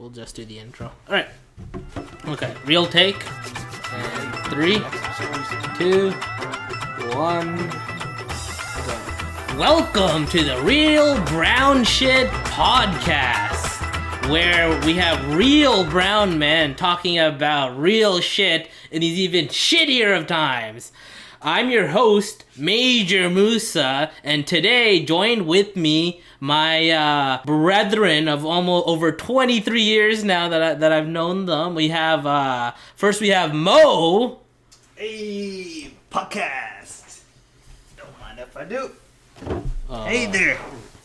we'll just do the intro. All right. Okay. Real take. And 3, 2, 1. Go. Welcome to the Real Brown Shit Podcast, where we have real brown men talking about real shit in these even shittier of times. I'm your host, Major Musa, and today joined with me my brethren of almost over 23 years now that I've known them. We have first we have Mo. Hey, podcast. Don't mind if I do. Hey there.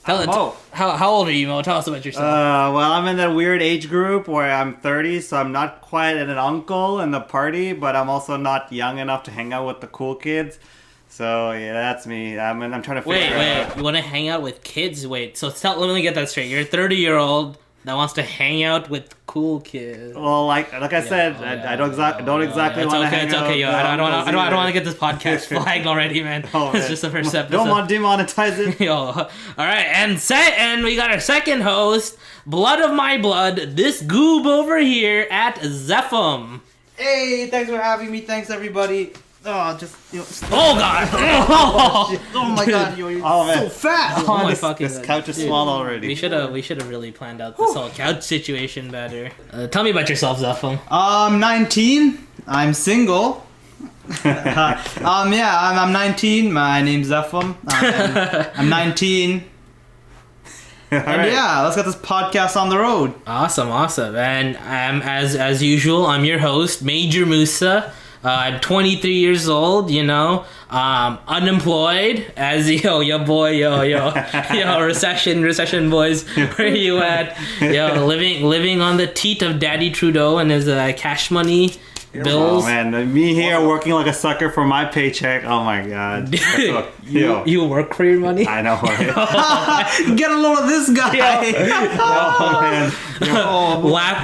Mo. How old are you, Mo? Tell us about yourself. Well, I'm in that weird age group where I'm 30, so I'm not quite an uncle in the party, but I'm also not young enough to hang out with the cool kids. So yeah, that's me. I'm trying to figure out. Wait. You want to hang out with kids? Wait. So let me get that straight. You're a 30-year-old that wants to hang out with cool kids. Well, like I said, I don't exactly want to hang out. It's okay, yo. I don't want to get this podcast flagged already, man. It's just the first episode. Don't want to demonetize it. Yo. All right, and we got our second host, blood of my blood, this goob over here at Zepham. Hey, thanks for having me. Thanks, everybody. Oh, Oh, God. Oh, my God. You're so fat. Oh, my fucking This couch is small already. We should have really planned out this whole couch situation better. Tell me about yourself, Zepham. I'm 19. I'm single. I'm 19. My name's Zepham. I'm 19. Right. Yeah, let's get this podcast on the road. Awesome. And as usual, I'm your host, Major Musa. I'm 23 years old, unemployed, as your boy, recession boys, where you at? Living on the teat of Daddy Trudeau and his cash money bills. Oh man, me here working like a sucker for my paycheck. Oh my God. You work for your money? I know, right? Get a load of this guy. Oh man.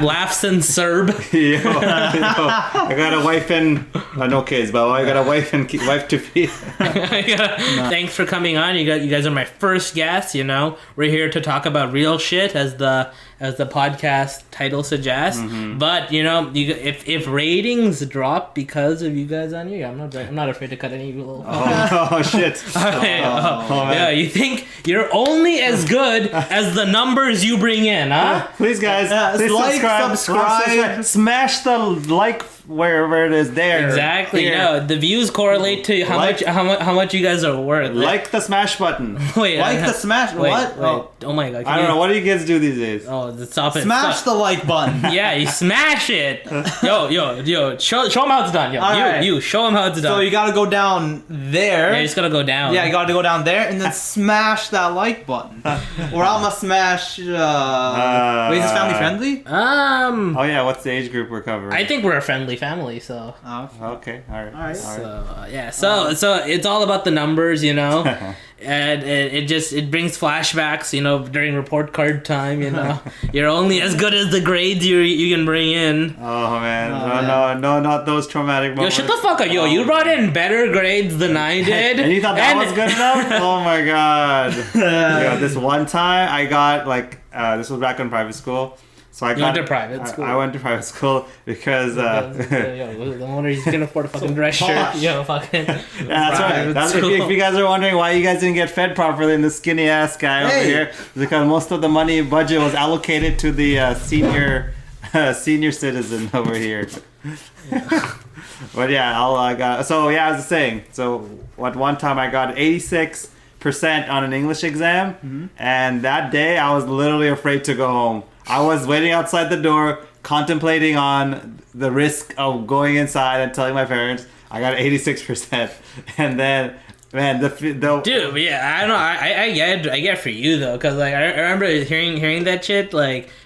Laughs in Serb. I got a wife and no kids, but I got a wife to feed. Thanks for coming on. You guys are my first guests. We're here to talk about real shit, as the podcast title suggests. Mm-hmm. But if ratings drop because of you guys on here, I'm not afraid to cut any little. Oh shit! Yeah, you think you're only as good as the numbers you bring in, huh? Please, guys, please subscribe. Smash the like wherever it is there. Exactly. Here. No, the views correlate to how much you guys are worth. Like the smash button. Wait, the smash. What? Oh my God! I don't know. What do you kids do these days? Oh, stop it! Smash the like button. Yeah, you smash it. Yo! Show them how it's done. You show them how it's done. So you gotta go down there. Yeah, you just gotta go down. Yeah, you gotta go down there and then smash that like button. Or I'm gonna smash. Wait, is this family friendly? Oh yeah, what's the age group we're covering? I think we're a friendly family, so. Okay, all right. So it's all about the numbers, and it brings flashbacks, during report card time, You're only as good as the grades you can bring in. Oh man, no, not those traumatic moments. Yo, shut the fuck up, yo! You brought in better grades than I did, and you thought that was good enough? Oh my God! This one time I got this was back in private school. So I went to private school. I went to private school because the owner can afford a fucking dress shirt. Fucking. Yeah, that's right. If you guys are wondering why you guys didn't get fed properly in the skinny ass guy over here, because most of the money budget was allocated to the senior citizen over here. Yeah. But yeah, as I was saying. So at one time I got 86% on an English exam, and that day I was literally afraid to go home. I was waiting outside the door, contemplating on the risk of going inside and telling my parents I got 86%, and then, man, dude, yeah, I don't know, I get for you though, because I remember hearing that shit,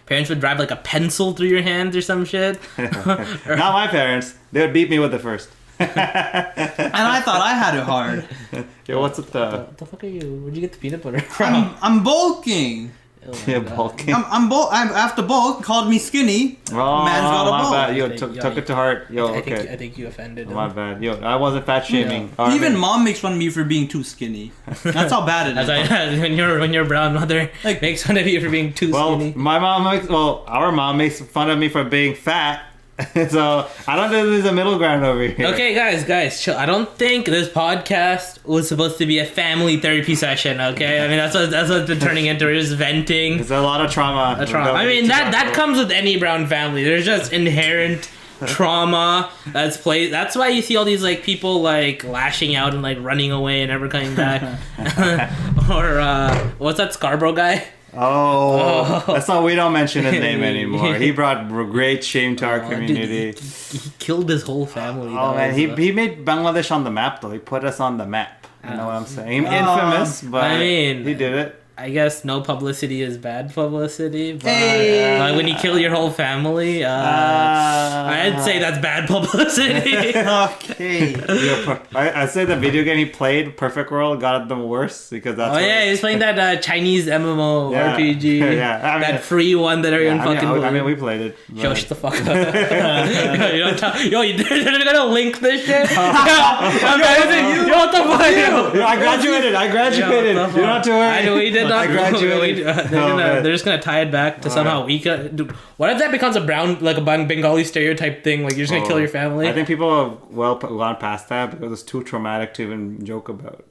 parents would drive a pencil through your hands or some shit. Not my parents. They would beat me with it first. And I thought I had it hard. Yo, what's with the fuck are you? Where'd you get the peanut butter from? I'm bulking. Yeah, bulking. I'm after bulk. Called me skinny. Oh, Man's got a my bulk. bad. Yo, took it to heart. Yo, okay. I think you offended him. My bad. Yo, I wasn't fat shaming. Yeah. Or Even mom makes fun of me for being too skinny. That's how bad it is. When your brown mother makes fun of you for being too skinny. Our mom makes fun of me for being fat. So I don't think there's a middle ground over here. Okay, guys, chill. I don't think this podcast was supposed to be a family therapy session. Okay, I mean that's what it's turning into. We're just venting. There's a lot of trauma. I mean that comes with any brown family. There's just inherent trauma that's played. That's why you see all these like people like lashing out and like running away and never coming back. Or what's that Scarborough guy? Oh, that's why we don't mention his name anymore. He brought great shame to our community. Dude, he killed his whole family. Oh man, he made Bangladesh on the map though. He put us on the map. You know what I'm saying? Infamous, but I mean, he did it. I guess no publicity is bad publicity, but Hey! when you kill your whole family, I'd say that's bad publicity. Okay. I say the video game he played, Perfect World, got the worst because that's. Oh yeah, he's playing that Chinese MMO RPG. Yeah, I mean, that free one that everyone fucking. I mean, we played it. Yo, shut the fuck up. They're gonna link this shit. Yo, what the fuck? I graduated. You don't have to worry. We did not. I graduated. They're just gonna tie it back to somehow we can. Dude, what if that becomes a Bengali stereotype thing? Like you're just gonna kill your family. I think people have gone past that because it's too traumatic to even joke about.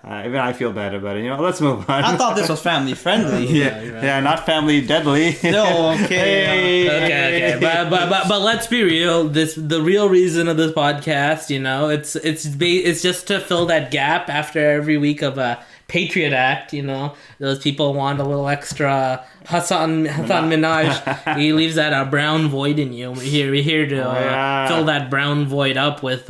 Even I feel bad about it. You know, let's move on. I thought this was family friendly. Yeah, not family deadly. No, okay. Okay. But let's be real. The real reason of this podcast, you know, it's just to fill that gap after every week of a Patriot Act. You know, those people want a little extra Hassan Minaj. He leaves that brown void in you. We're here to fill that brown void up with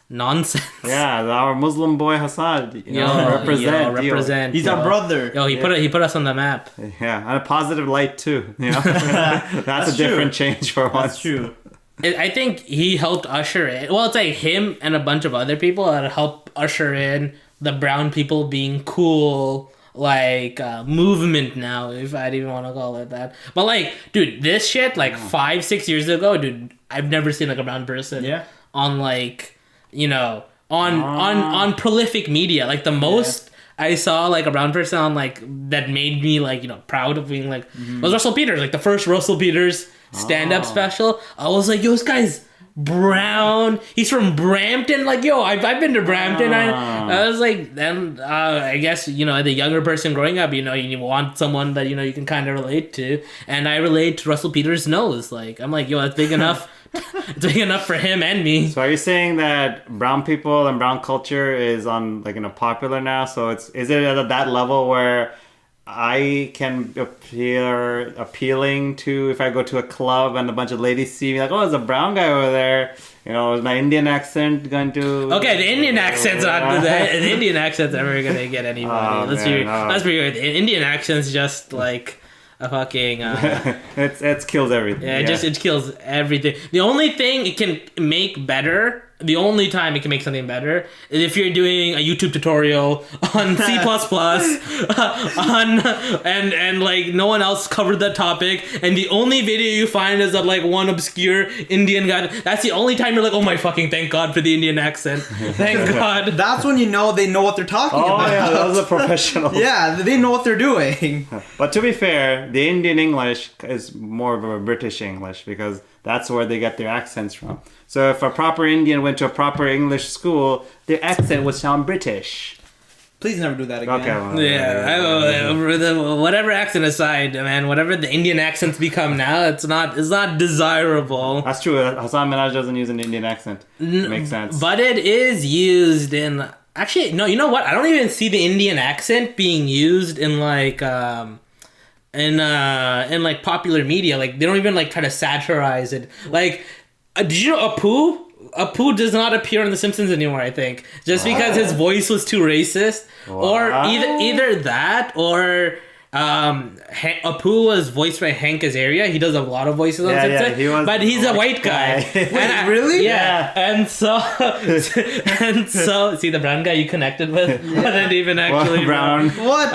nonsense. Yeah, our Muslim boy Hassan. Represent. He's our brother. Yo, he put us on the map. Yeah, on a positive light too. You know, that's a different change for once. That's true. I think he helped usher in. Well, it's like him and a bunch of other people that help usher in the brown people being cool, like movement now, if I'd even want to call it that. But like, dude, this shit like 5-6 years ago, dude, I've never seen like a brown person on like, you know, on prolific media. Like the most I saw like a brown person on like that made me like, you know, proud of being like was Russell Peters, like the first Russell Peters stand-up special. I was like, yo, this guy's brown. He's from Brampton. Like, yo, I've been to Brampton. I was like, then I guess, you know, the younger person growing up, you know, you want someone that, you know, you can kind of relate to. And I relate to Russell Peters' nose. Like, I'm like, yo, that's big enough. It's big enough for him and me. So are you saying that brown people and brown culture is on like, you know, popular now? So is it at that level where I can appear appealing to if I go to a club and a bunch of ladies see me like, oh, there's a brown guy over there. You know, is my Indian accent going to? Okay, the Indian accent's not the Indian accent's never gonna get anybody. Let's be real. The Indian accent's just like a fucking. It kills everything. Yeah, it kills everything. The only thing it can make better. The only time it can make something better is if you're doing a YouTube tutorial on C++, and like no one else covered that topic, and the only video you find is of like one obscure Indian guy. That's the only time you're like, oh my fucking thank God for the Indian accent. Thank God. That's when you know they know what they're talking about. Oh yeah, those are professionals. Yeah, they know what they're doing. But to be fair, the Indian English is more of a British English because that's where they get their accents from. So if a proper Indian went to a proper English school, their accent would sound British. Please never do that again. Okay. Well, whatever accent aside, man, whatever the Indian accents become now, it's not desirable. That's true. Hassan Minaj doesn't use an Indian accent. It makes sense. But it is used in. Actually, no. You know what? I don't even see the Indian accent being used in like. In like popular media, like they don't even like try to satirize it. Like, did you know Apu does not appear on The Simpsons anymore? I think just because his voice was too racist, or either that, or Apu was voiced by Hank Azaria. He does a lot of voices on Simpsons, but he's a white guy. Really? Yeah. And so see the brown guy you connected with wasn't even actually brown. What?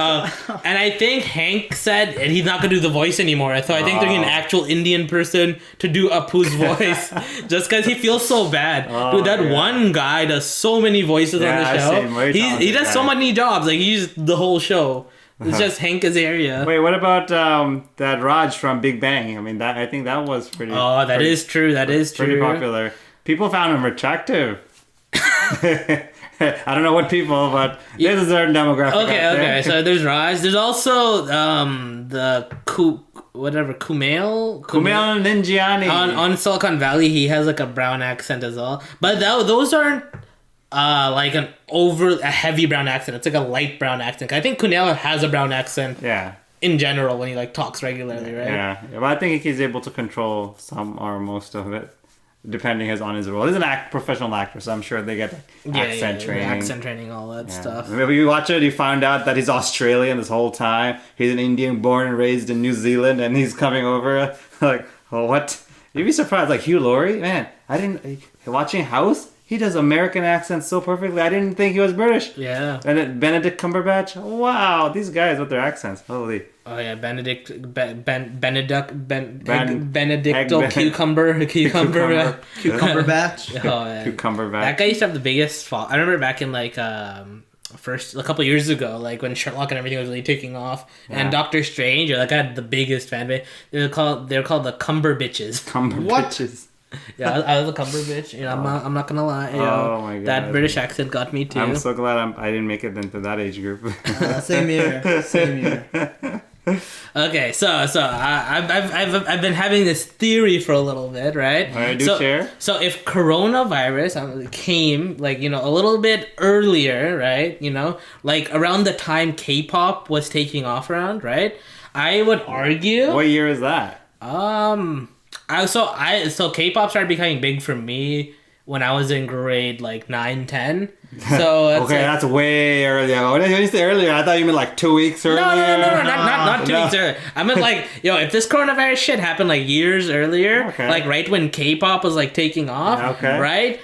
And I think Hank said he's not gonna do the voice anymore. So I think they're getting an actual Indian person to do Apu's voice, just because he feels so bad. Dude, that one guy does so many voices on the show. He does so many jobs. Like he's the whole show. It's just Hank Azaria. Wait, what about that Raj from Big Bang? I mean, I think that was pretty. Oh, that is true. That is true. Pretty popular. People found him attractive. I don't know what people, but there's a certain demographic. Okay. So there's Raj. There's also the Kumail Nanjiani. On Silicon Valley. He has like a brown accent as well. But those aren't like a heavy brown accent. It's like a light brown accent. I think Kumail has a brown accent. Yeah. In general, when he like talks regularly, right? Yeah, but I think he's able to control some or most of it, depending on his role. He's an professional actor, so I'm sure they get accent training, all that stuff. Maybe you watch it, you find out that he's Australian this whole time. He's an Indian born and raised in New Zealand, and he's coming over like, oh, what? You'd be surprised. Like Hugh Laurie, man, watching House. He does American accents so perfectly. I didn't think he was British. Yeah. And then Benedict Cumberbatch. Wow, these guys with their accents. Holy. Oh yeah, Benedictal Cucumberbatch. Oh man. Cucumberbatch. That guy used to have the biggest fault. I remember back in like a couple years ago, like when Sherlock and everything was really taking off, and Doctor Strange, that guy had the biggest fan base. They're called the Cumber Bitches. Bitches. Yeah, I was a Cumber bitch. You know, I'm not gonna lie. Oh my god, that British accent got me too. I'm so glad I didn't make it into that age group. Same here. Okay, so I've been having this theory for a little bit, right? All right, share. So if coronavirus came like a little bit earlier, right? Like around the time K-pop was taking off around, right? I would argue. What year is that? So K-pop started becoming big for me when I was in grade like 9, 10. So that's way earlier. When you say earlier, I thought you meant like 2 weeks earlier. No, not 2 weeks earlier. I meant like, if this coronavirus shit happened like years earlier, like right when K-pop was like taking off, right?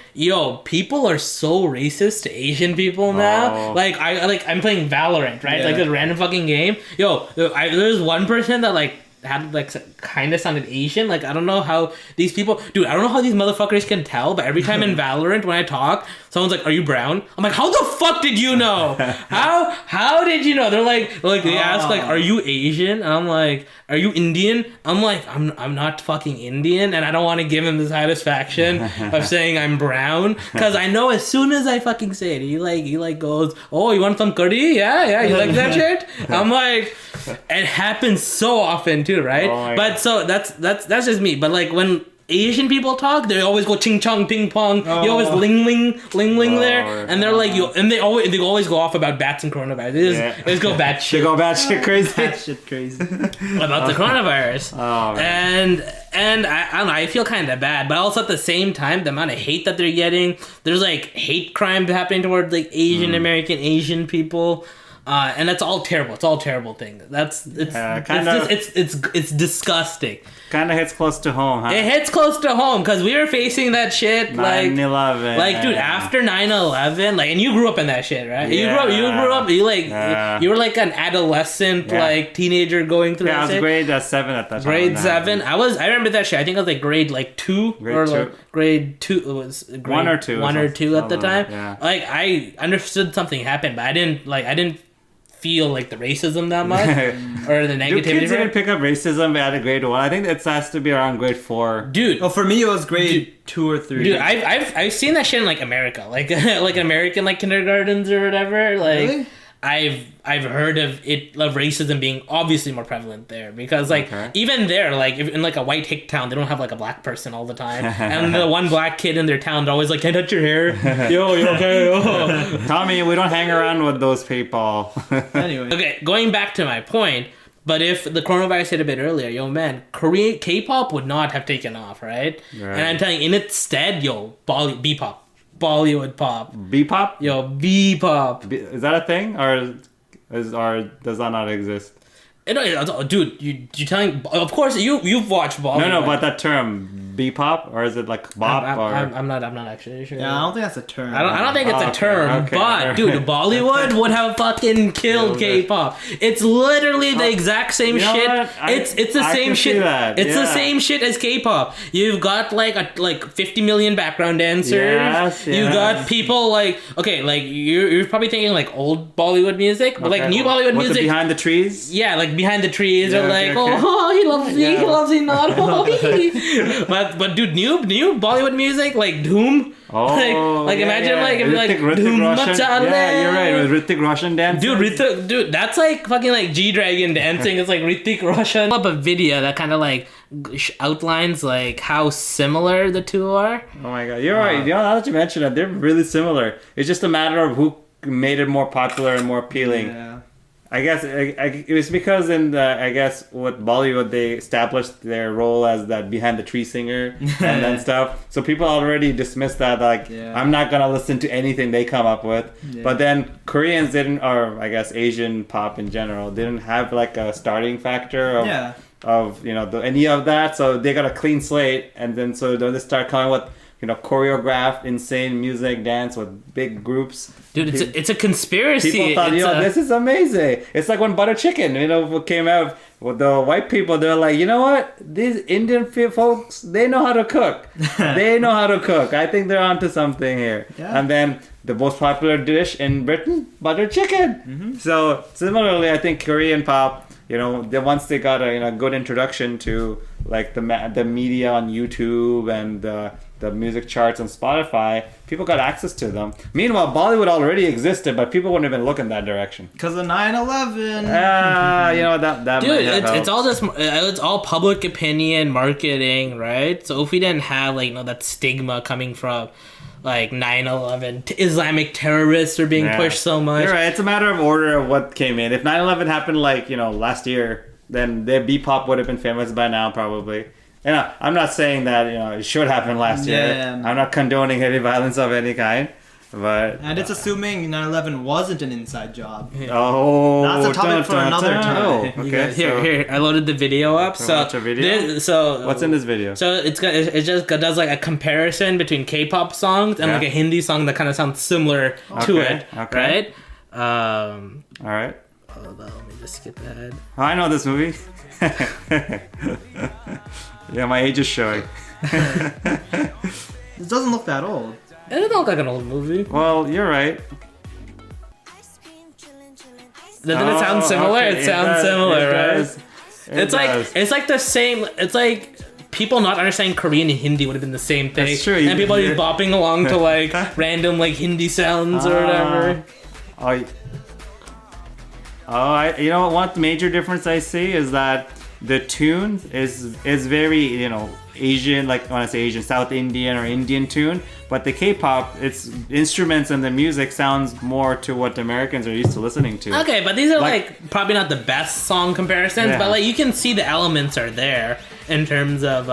People are so racist to Asian people now. Like I'm playing Valorant, right? Like a random fucking game. There's one person that like had like kind of sounded Asian. Like I don't know how these people, dude. I don't know how these motherfuckers can tell. But every time in Valorant when I talk, someone's like, "Are you brown?" I'm like, "How the fuck did you know? How did you know?" They're like they ask like, "Are you Asian?" And I'm like, "Are you Indian?" I'm like, I'm not fucking Indian, and I don't want to give him the satisfaction of saying I'm brown because I know as soon as I fucking say it, he goes, "Oh, you want some curry? Yeah, you like that shit?" I'm like, it happens so often too, right? But so that's just me. But like when Asian people talk, they always go ching chong ping pong. You always ling ling there, and they're like and they always go off about bats and coronavirus. They just go bat shit. They go bat shit crazy. About the coronavirus. And I don't know, I feel kind of bad, but also at the same time, the amount of hate that they're getting, there's like hate crime happening towards like Asian American Asian people. And that's all terrible. It's all a terrible thing. It's disgusting. Kind of hits close to home, huh? It hits close to home because we were facing that shit 9/11. Like, dude, after 9/11, like, and you grew up in that shit, right? Yeah. You grew up. You were like an adolescent, like teenager going through. Yeah, that I was shit. grade 7 at that time. Grade 7. I remember that shit. I think I was like grade 2 grade 2. It was grade 1 or 2. 1 or 2 at the time. Yeah. Like I understood something happened, but I didn't feel like the racism that much or the negativity. Do kids even pick up racism at a grade 1? I think it has to be around grade 4. Dude. Oh, for me it was grade 2 or 3. Dude, I've seen that shit in like America, like American like kindergartens or whatever. Like really? I've heard of racism being obviously more prevalent there because like even there, like if in like a white hick town, they don't have like a black person all the time, and the one black kid in their town, they're always like, "Can I touch your hair? Yo, you okay? Yo." Tommy, we don't hang around with those people. Anyway, okay, going back to my point. But if the coronavirus hit a bit earlier, man, K-pop would not have taken off, right? And I'm telling you, in its stead, Bpop. Bollywood pop. Bpop? Bpop. Is that a thing? Or does that not exist? Dude, you telling? Of course, you've watched Bollywood. No, but that term Bpop, or is it like bop? I'm not actually sure. Yeah, I don't think that's a term. I don't think it's a term, okay. but dude, Bollywood would have fucking killed K-pop. It's literally the exact same shit. It's the same shit. It's the same shit as K-pop. You've got like 50 million background dancers. Yes. You got people like you're probably thinking like old Bollywood music, but like new Bollywood What's music. the behind the trees? Yeah, like behind the trees, or like, okay. oh, he loves me, he loves me not. But dude, new Bollywood music like Doom. Like imagine like if like Doom Roshan. Yeah, you're right. With Hrithik Roshan dancing. Dude, that's like fucking like G-Dragon dancing. It's like Hrithik Roshan. Up a video that kind of like outlines like how similar the two are. Oh my god, you're right. Now that you mention it, they're really similar. It's just a matter of who made it more popular and more appealing. Yeah. I guess it was because in with Bollywood they established their role as that behind the tree singer and then stuff. So people already dismissed that I'm not gonna listen to anything they come up with. Yeah. But then Koreans didn't, or I guess Asian pop in general didn't have like a starting factor of any of that. So they got a clean slate, and then so they start coming with choreographed insane music, dance with big groups. Dude, it's a conspiracy. People thought, this is amazing. It's like when Butter Chicken, came out with the white people. They're like, you know what? These Indian folks, they know how to cook. They know how to cook. I think they're onto something here. Yeah. And then the most popular dish in Britain, butter chicken. Mm-hmm. So similarly, I think Korean pop, once they got a good introduction to like the media on YouTube and the music charts on Spotify, people got access to them. Meanwhile, Bollywood already existed, but people wouldn't even look in that direction. Because of 9/11. That dude, it's all public opinion, marketing, right? So if we didn't have that stigma coming from like 9/11, Islamic terrorists are being pushed so much. You're right. It's a matter of order of what came in. If 9/11 happened last year, then their Bpop would have been famous by now, probably. I'm not saying that it should happen last year. I'm not condoning any violence of any kind, and it's assuming 9/11 wasn't an inside job. Oh, that's a topic for another time. Oh, okay, here, I loaded the video up. So watch a video. What's in this video? So it just does like a comparison between K-pop songs and like a Hindi song that kind of sounds similar to it, right? All right. Hold on, let me just skip ahead. Oh, I know this movie. Yeah, my age is showing. This doesn't look that old. It doesn't look like an old movie. Well, you're right. Doesn't it sound similar? Okay. It sounds similar, right? Does. It's like the same. It's like people not understanding Korean and Hindi would have been the same thing. That's true. And people just bopping along to like random like Hindi sounds or whatever. One major difference I see is that the tune is very Asian, like when I say Asian, South Indian or Indian tune, but the K-pop, its instruments and the music sounds more to what Americans are used to listening to. Okay, but these are like probably not the best song comparisons, but like you can see the elements are there in terms of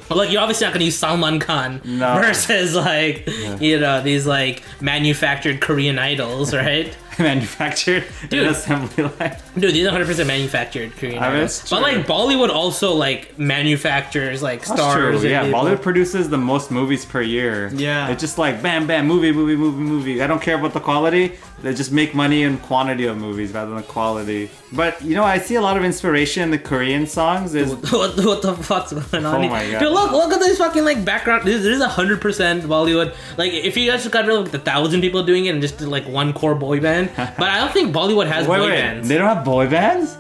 like you're obviously not gonna use Salman Khan versus like these like manufactured Korean idols, right? Manufactured in assembly line. Dude, these are 100% manufactured Korean idols. But like Bollywood also like manufactures like stars. True. Yeah, Bollywood produces the most movies per year. Yeah. It's just like bam, bam, movie. I don't care about the quality. They just make money in quantity of movies rather than quality. But I see a lot of inspiration in the Korean songs. What the fuck's going on? Oh my god! Dude, look at this fucking like background. This is 100% Bollywood. Like if you guys just got rid of the 1,000 people doing it and just did like one core boy band. But I don't think Bollywood has boy bands. They don't have boy bands?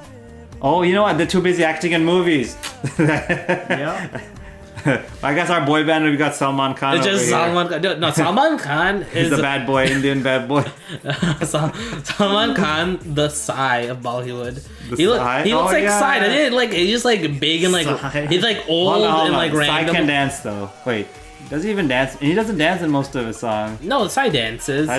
Oh, you know what? They're too busy acting in movies. Yeah. I guess our boy band, we got Salman Khan. It's just Salman Khan. No, Salman Khan is the bad boy, Indian bad boy. Salman Khan, the Psy of Bollywood. He looks like Psy. He's just like big and like he's like old and like random. Psy can dance though. Wait, does he even dance? He doesn't dance in most of his songs. No, Psy dances.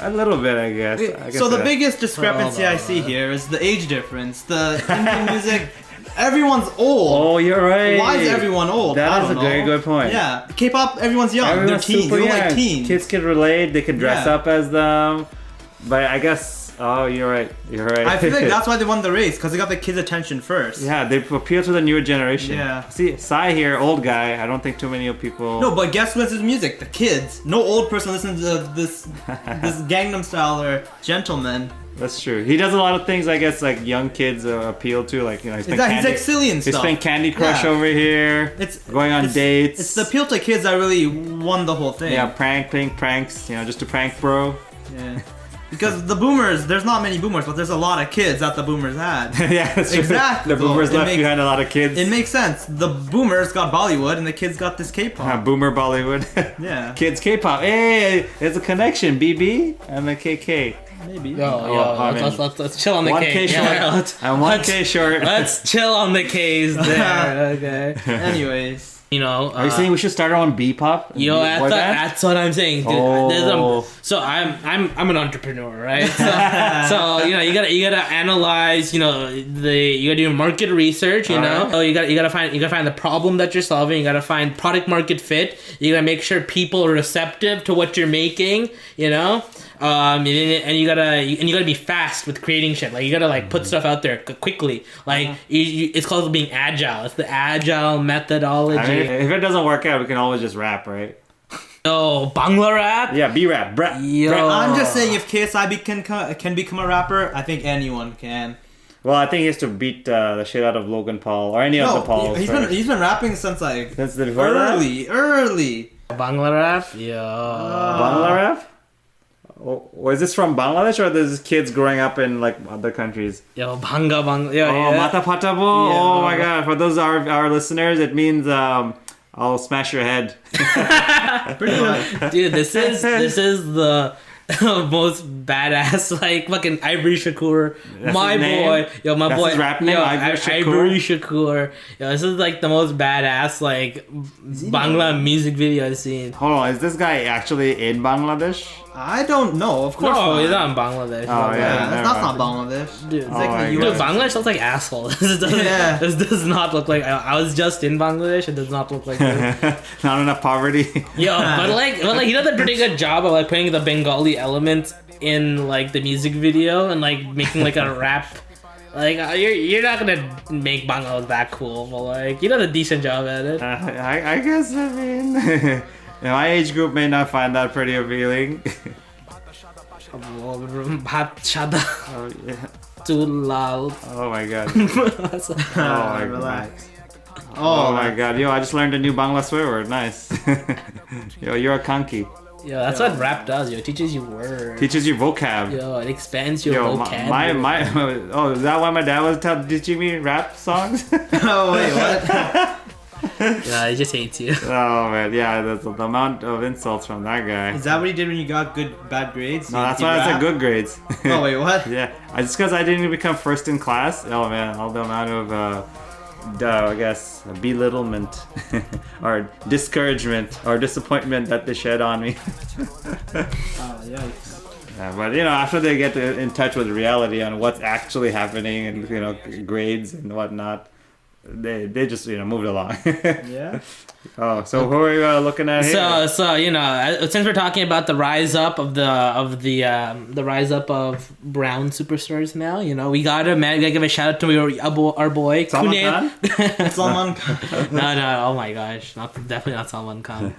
A little bit, I guess. So the biggest discrepancy I see here is the age difference. The Indian music, everyone's old. Oh, you're right. Why is everyone old? That is a very good point. Yeah, K-pop, everyone's young. They're teens. They look like teens. Kids can relate. They can dress up as them. But I guess Oh, you're right. You're right. I feel like that's why they won the race, because they got the kids' attention first. Yeah, they appeal to the newer generation. Yeah. See, Sai here, old guy. I don't think too many people. No, but guess who listens to music? The kids. No old person listens to this Gangnam Style or Gentleman. That's true. He does a lot of things, I guess, like young kids appeal to. Like, you know, he's He's like silly and He's stuff. playing Candy Crush Yeah. over here. It's going on dates. It's the appeal to kids that really won the whole thing. Yeah, playing pranks. You know, just to prank bro. Yeah. Because the boomers, there's not many boomers, but there's a lot of kids that the boomers had. Yeah, that's true. Exactly. The boomers left behind a lot of kids. It makes sense. The boomers got Bollywood, and the kids got this K-pop. Boomer Bollywood. Yeah. Kids K-pop. Hey, there's a connection. BB and the KK. Maybe. Let's chill on the 1K K. short. Yeah, I'm 1K short. let's chill on the K's there. Okay. Anyways. You know, Are you saying we should start our own Bpop? Yo, that's what I'm saying. Dude, Oh. so I'm an entrepreneur, right? So you know, you gotta analyze. You know, you gotta do market research. You know, Alright. so you gotta find the problem that you're solving. You gotta find product market fit. You gotta make sure people are receptive to what you're making. You know. And you gotta be fast with creating shit. Like you gotta like put stuff out there quickly. Like it's called being agile. It's the agile methodology. I mean, if it doesn't work out, we can always just rap, right? Yo, Bangla rap. Yeah, B-rap. Yo. I'm just saying, if KSI can become a rapper, I think anyone can. Well, I think he has to beat the shit out of Logan Paul or any of the Pauls. he's been rapping since like Since the before that? early. Bangla rap. Yo. Bangla rap? Is this from Bangladesh or is this kids growing up in like other countries? Yo, Banga. Yo, Oh, yeah. Mata Patabo? Yeah. Oh my god. For those our listeners, it means I'll smash your head. Pretty much. Dude, this is the most badass, like fucking Ivory Shakur. That's My his name? boy. Yo, my That's boy. his rap name, Yo, Ivory Shakur? Ivory Shakur. Yo, this is like the most badass, like, Bangla music video I've seen. Hold on, is this guy actually in Bangladesh? I don't know. Of course No, not. he's not in Bangladesh. Oh, yeah. That's not Bangladesh. Dude, It's like my the God. Dude, US. Bangladesh looks like asshole. Yeah. This does not look like. I was just in Bangladesh. It does not look like this. Not enough poverty. Yo, but like he does a pretty good job of like putting the Bengali elements in like the music video and like making like a rap. Like you're not gonna make Bangla look that cool, but like he does a decent job at it. I guess, I mean, my age group may not find that pretty appealing. Oh, yeah. Too loud. Oh my god. Oh my Relax. god. Oh my god. Yo, I just learned a new Bangla swear word. Nice. Yo, you're a kanki. Yo, that's what rap does. Yo, it teaches you words. Teaches you vocab. Yo, it expands your Yo, vocabulary. oh, is that why my dad was teaching me rap songs? Oh wait, what? Yeah, he just hates you. Oh man, yeah, the amount of insults from that guy. Is that what he did when you got bad grades? No, that's why I said good grades. Oh wait, what? Yeah, just because I didn't become first in class. Oh man, all the amount of, I guess, belittlement or discouragement or disappointment that they shed on me. Oh yikes. Yeah, but you know, after they get in touch with reality on what's actually happening and you know grades and whatnot, they just moved along. Yeah. Oh, so who are you looking at here? So you know, since we're talking about the rise up of the rise up of brown superstars now, you know, we gotta give a shout out to our boy Salman Kunail. Salman Khan. No, oh my gosh, definitely not Salman Khan.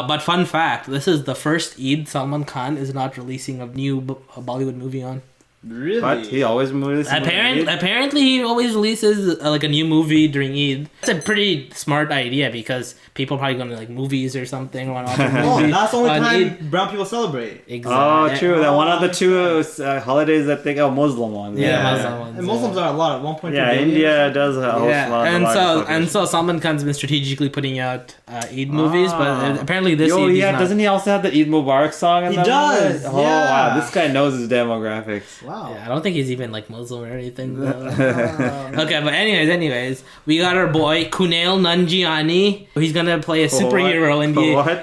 But fun fact, this is the first Eid Salman Khan is not releasing a new Bollywood movie on. Really? But he always moves. Apparently, he always releases like a new movie during Eid. It's a pretty smart idea because people are probably going to like movies or something. Or watch a Oh, movie that's the only on time Eid. brown people celebrate. Exactly. Oh, true. That one of the two holidays that they go Muslim ones. Yeah, Yeah. Muslim ones, And Muslims are a lot. 1.2 Yeah, billion. India does host a lot of and so Salman Khan's been strategically putting out Eid movies, but apparently this Yo, Eid yeah, is not. doesn't he also have the Eid Mubarak song? In He that does, movie? Oh, yeah. wow, this guy knows his demographics. Wow. Yeah, I don't think he's even like Muslim or anything. Okay, but anyways, we got our boy Kunail Nanjiani. He's gonna play a superhero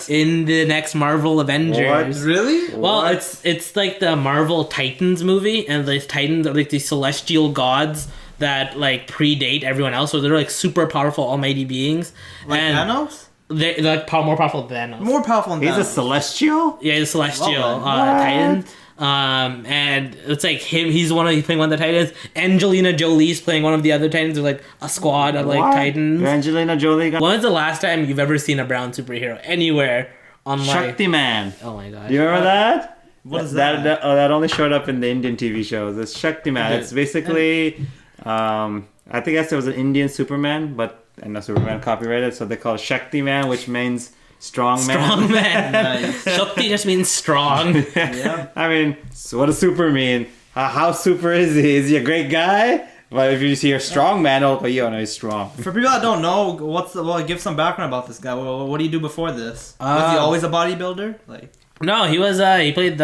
in the next Marvel Avengers. What? Really? Well, What? it's like the Marvel Titans movie, and the Titans are like these celestial gods that like predate everyone else, so they're like super powerful, almighty beings. Like and Thanos? they're like more powerful than Thanos. More powerful than He's Thanos. a celestial? Yeah, he's a celestial Well, Titan. And it's like he's playing one of the Titans. Angelina Jolie's playing one of the other Titans. There's like a squad of like Titans. Angelina Jolie. When was the last time you've ever seen a brown superhero anywhere on like Shaktiman? Oh my god! You remember that? What is that? That only showed up in the Indian TV shows. It's Shaktiman. It's basically, I think there was an Indian Superman, but and no Superman copyrighted, so they call it Shaktiman, which means strong man. Strong man. Nice. Shakti just means strong. Yeah. I mean, so what does super mean? How super is he? Is he a great guy? But if you see a strong man, oh, you know he's strong. For people that don't know, give some background about this guy. What do you do before this? Was he always a bodybuilder? Like. No, he was. He played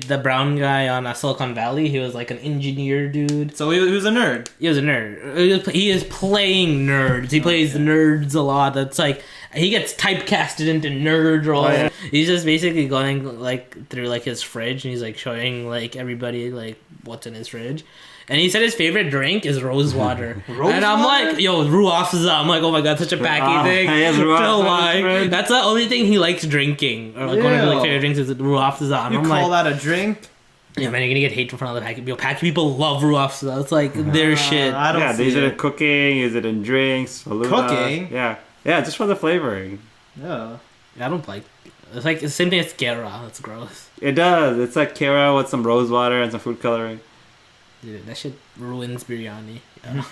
the brown guy on Silicon Valley. He was like an engineer dude. So he was a nerd. He was a nerd. He is playing nerds. He plays nerds a lot. That's like he gets typecasted into nerd roles. Oh, yeah. He's just basically going like through like his fridge and he's like showing like everybody like what's in his fridge. And he said his favorite drink is rose water. And I'm like, yo, Ruafza. I'm like, oh my god, such a packy thing. Like, that's the only thing he likes drinking. Or like one of his like, favorite drinks is Ruafza. You call that a drink? Yeah, man, you're gonna get hate from front of the packy people. Packy people love Ruafza. It's like their shit. I don't see it in cooking, is it in drinks? Faluda. Cooking? Yeah, just for the flavoring. Yeah. I don't like it's like the same thing as Kera. That's gross. It does. It's like Kera with some rose water and some food coloring. Dude, that shit ruins biryani. Yeah.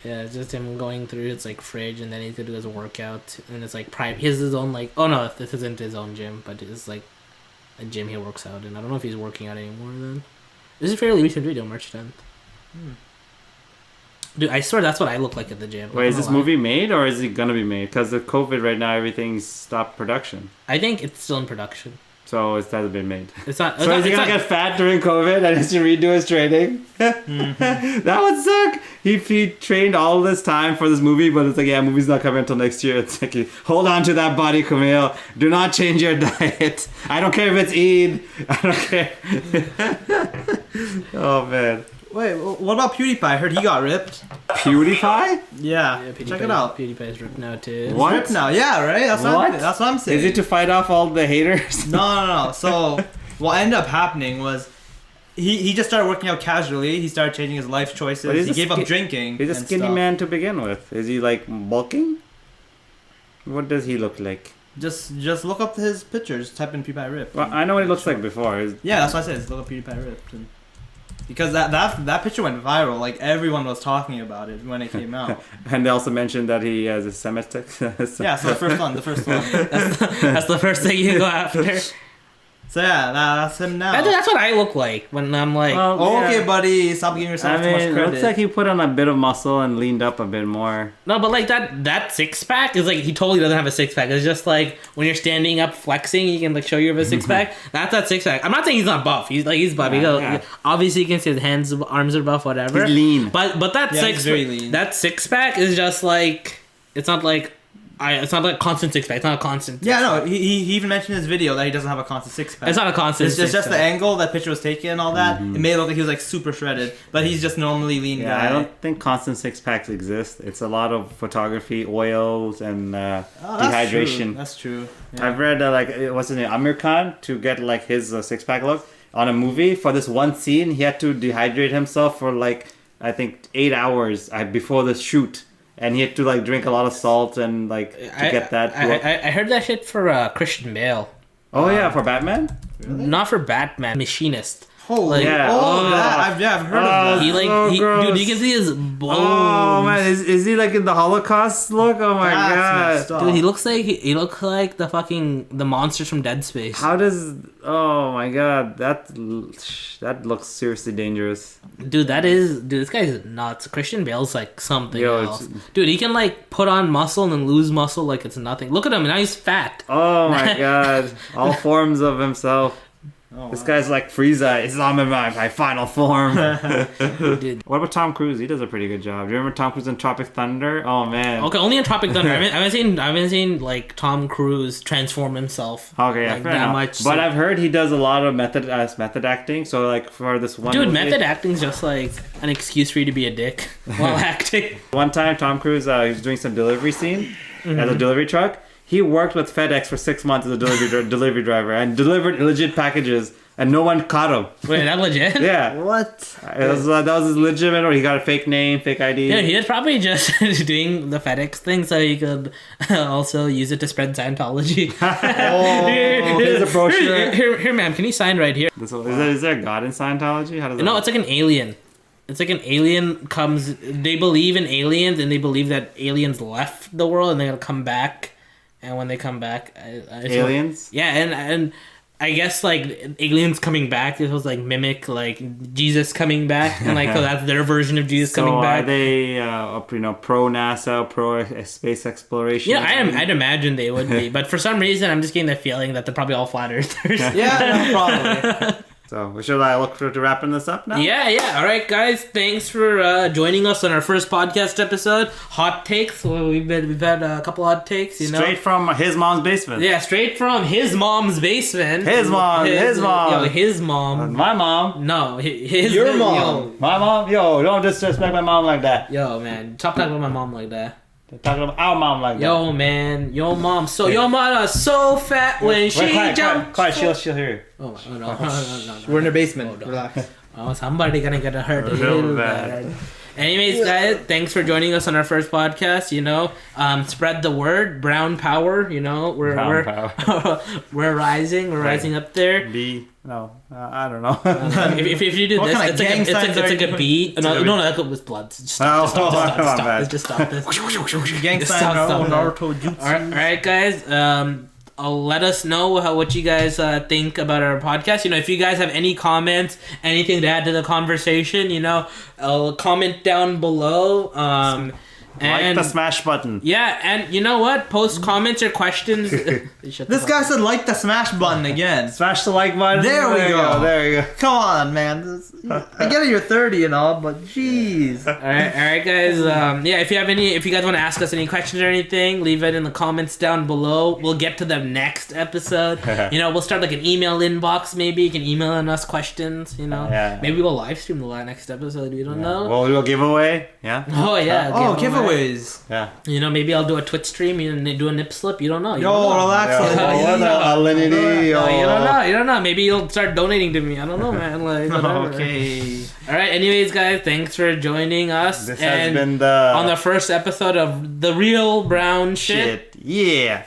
Yeah, it's just him going through his like fridge and then he's gonna do his workout and it's like private. He has his own like this isn't his own gym, but it's like a gym he works out in. I don't know if he's working out anymore then. This is a fairly recent video, March 10th. Dude, I swear that's what I look like at the gym. Wait, is this movie made or is it gonna be made? Because of COVID right now, everything's stopped production. I think it's still in production. So it hasn't been made. It's not. So is he gonna get fat during COVID and has to redo his training? That would suck. He trained all this time for this movie, but it's like, yeah, movie's not coming until next year. It's like, hold on to that body, Camille. Do not change your diet. I don't care if it's Eid. I don't care. Oh man. Wait, what about PewDiePie? I heard he got ripped. PewDiePie? Yeah, check it out. PewDiePie's ripped now too. What? Ripped now? Yeah, right. That's what I'm saying. Is it to fight off all the haters? No. So what ended up happening was he just started working out casually. He started changing his life choices. He gave up drinking. He's a skinny man to begin with. Is he like bulking? What does he look like? Just look up his pictures. Type in PewDiePie ripped. Well, I know what he looks like before. Yeah, that's what I said. Just look up PewDiePie ripped. Because that picture went viral. Like everyone was talking about it when it came out. And they also mentioned that he has a Semitic. Yeah, so the first one. That's the first thing you go after. So yeah, that's him now. That's what I look like when I'm like, okay, buddy, stop giving yourself too much credit. It looks like he put on a bit of muscle and leaned up a bit more. No, but like that six pack is like he totally doesn't have a six pack. It's just like when you're standing up flexing, he can like show you have a six pack. That's that six pack. I'm not saying he's not buff. He's buff. Yeah. Obviously, you can see his hands, arms are buff, whatever. He's lean. But that he's very lean. That six pack is just like it's not like. It's not like a constant six pack. It's not a constant. Yeah, no. He even mentioned in his video that he doesn't have a constant six pack. It's not a constant. It's just the angle that picture was taken and all that. It made it look like he was like super shredded, but he's just normally lean guy. I don't think constant six packs exist. It's a lot of photography, oils, and dehydration. That's true. Yeah. I've read what's his name, Amir Khan, to get like his six pack look on a movie. For this one scene, he had to dehydrate himself for like I think 8 hours before the shoot. And he had to like drink a lot of salt and like to get that. I heard that shit for Christian Bale. Oh yeah, for Batman? Really? Not for Batman. Machinist. Holy yeah. I've heard of that. Dude, you can see his bones. Oh man, is he like in the Holocaust look? Oh my god, dude, he looks like the monsters from Dead Space. How does? Oh my god, that looks seriously dangerous. Dude, this guy's nuts. Christian Bale's like something else. Dude, he can like put on muscle and then lose muscle like it's nothing. Look at him, now he's fat. Oh my god, all forms of himself. Oh, this guy's like Frieza. It's I'm in my final form. Dude. What about Tom Cruise? He does a pretty good job. Do you remember Tom Cruise in Tropic Thunder? Oh man. Okay, only in Tropic Thunder. I haven't seen like Tom Cruise transform himself. Okay, yeah, like, that much. But I've heard he does a lot of method acting. So like for this one. Dude, method acting's just like an excuse for you to be a dick while acting. One time, Tom Cruise he was doing some delivery scene as a delivery truck. he worked with FedEx for 6 months as a delivery driver and delivered legit packages, and no one caught him. Wait, that legit? Yeah. What? That was his legitimate, or he got a fake name, fake ID. Yeah, he was probably just doing the FedEx thing so he could also use it to spread Scientology. Here's a brochure. Here, ma'am, can you sign right here? Is there a god in Scientology? How does that No, work? it's like an alien. It's like an alien comes... They believe in aliens, and they believe that aliens left the world, and they're going to come back. And when they come back... aliens? Yeah, and I guess, like, aliens coming back, it was, like, mimic, like, Jesus coming back. And, like, so that's their version of Jesus coming back. Are they, pro NASA, pro space exploration? Yeah, I'd imagine they would be. But for some reason, I'm just getting the feeling that they're probably all flat earthers. Yeah, no, probably. So, should I look forward to wrapping this up now? Yeah. All right, guys. Thanks for joining us on our first podcast episode. Hot takes. Well, we've had a couple hot takes. Straight from his mom's basement. Yeah, straight from his mom's basement. His mom. His mom. My mom. No, his Your mom. My mom. Yo, don't disrespect my mom like that. Yo, man, stop talking about my mom like that. They're talking about our mom like that. Yo, man, your mom. So your mom was so fat when she jumped. Quiet. She'll hear. Oh no. We're in her basement. Relax. Oh, somebody gonna get hurt Real real bad. bad. Anyways, guys, thanks for joining us on our first podcast. Spread the word. Brown power. We're we're rising. We're rising up there. I don't know. If you do What this, kind of gang it's signs like are a beat. No, that was blood. Just stop this. Just stop this. Gang Just sign, stop Naruto jutsu. All right, guys. Let us know what you guys think about our podcast. If you guys have any comments, anything to add to the conversation, comment down below. Like the smash button. Yeah, and you know what? Post comments or questions. This guy said like the smash button again. Smash the like button. There we go. There you go. Come on, man. I get it, you're 30 and all, but jeez. All right, guys. If you guys want to ask us any questions or anything, leave it in the comments down below. We'll get to them next episode. We'll start like an email inbox. Maybe you can email us questions. Yeah. Maybe we'll live stream the next episode. We don't know. Well, we'll giveaway. Yeah. Oh yeah. Giveaways. Yeah. Maybe I'll do a Twitch stream and do a nip slip. You don't know. Relax. You don't know. Maybe you'll start donating to me. I don't know, man. Like, whatever. Okay. All right. Anyways, guys, thanks for joining us. This has been on the first episode of The Real Brown Shit. Yeah.